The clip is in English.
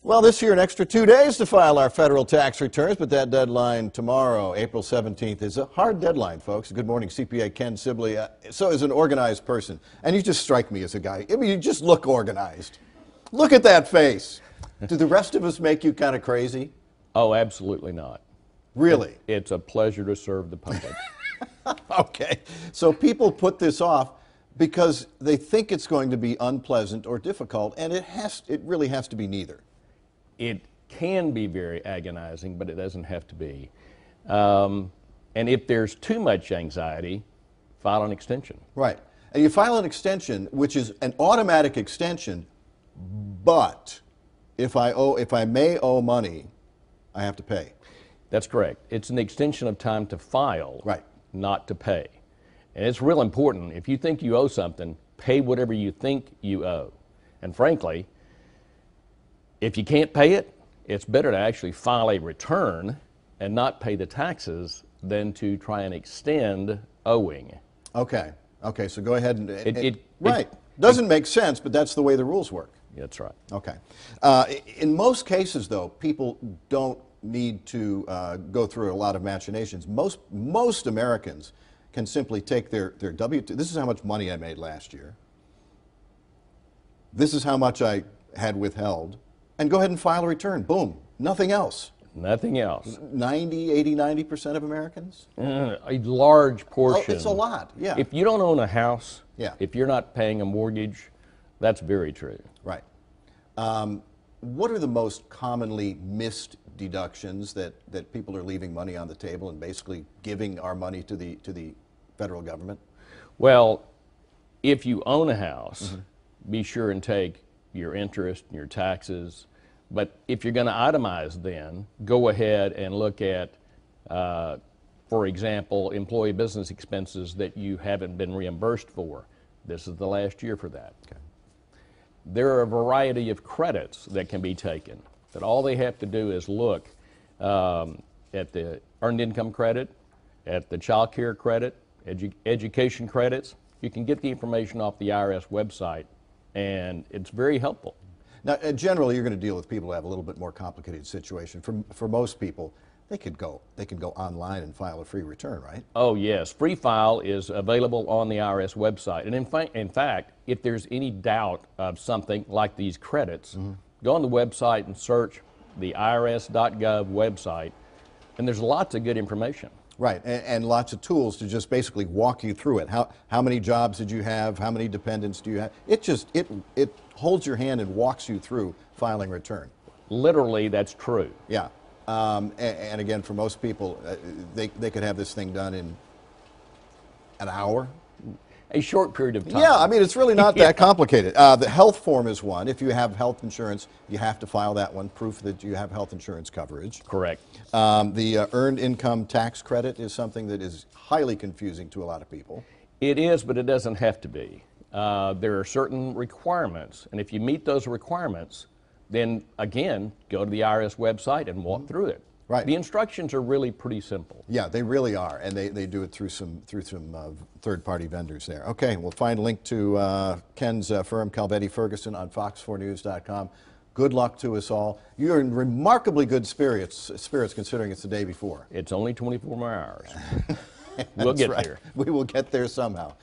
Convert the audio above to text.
Well, this year, an extra 2 days to file our federal tax returns, but that deadline tomorrow, April 17th, is a hard deadline, folks. Good morning, CPA Ken Sibley. So as an organized person, and you just strike me as a guy, I mean, you just look organized. Look at that face. Do the rest of us make you kind of crazy? Oh, absolutely not. Really? It's a pleasure to serve the public. Okay. So people put this off because they think it's going to be unpleasant or difficult, and it really has to be neither. It can be very agonizing, but it doesn't have to be. And if there's too much anxiety, file an extension. Right. And you file an extension, which is an automatic extension, but if I may owe money, I have to pay. That's correct. It's an extension of time to file, Right. not to pay. And it's real important. If you think you owe something, pay whatever you think you owe. And frankly, if you can't pay it, it's better to actually file a return and not pay the taxes than to try and extend owing. Okay. Okay, so go ahead and... Right. Doesn't make sense, but that's the way the rules work. That's right. Okay. In most cases, though, people don't need to go through a lot of machinations. Most Americans can simply take their W-2. This is how much money I made last year. This is how much I had withheld. And go ahead and file a return. Boom. Nothing else. Nothing else. 90% of Americans? A large portion. Oh, it's a lot, yeah. If you don't own a house, Yeah. if you're not paying a mortgage, that's very true. Right. What are the most commonly missed deductions that people are leaving money on the table and basically giving our money to the federal government? Well, if you own a house, be sure and take your interest and your taxes. But if you're going to itemize, then go ahead and look at, for example, employee business expenses that you haven't been reimbursed for. This is the last year for that. Okay. There are a variety of credits that can be taken, but all they have to do is look at the earned income credit, at the child care credit, education credits. You can get the information off the IRS website, and it's very helpful. Now, generally, you're going to deal with people who have a little bit more complicated situation. For most people, they can go online and file a free return, right? Oh yes, Free File is available on the IRS website. And in fact, if there's any doubt of something like these credits, go on the website and search the irs.gov website, and there's lots of good information. Right, and lots of tools to just basically walk you through it. How many jobs did you have? How many dependents do you have? It holds your hand and walks you through filing return. Literally, that's true. Yeah, and again, for most people, they could have this thing done in an hour. A short period of time. Yeah, I mean, it's really not that complicated. The health form is one. If you have health insurance, you have to file that one, proof that you have health insurance coverage. Correct. The earned income tax credit is something that is highly confusing to a lot of people. It is, but it doesn't have to be. There are certain requirements, and if you meet those requirements, then again, go to the IRS website and walk through it. Right. The instructions are really pretty simple. Yeah, they really are, and they do it through some third-party vendors there. Okay, we'll find a link to Ken's firm, Calvetti Ferguson, on fox4news.com. Good luck to us all. You're in remarkably good spirits considering it's the day before. It's only 24 more hours. We'll get there. We will get there somehow.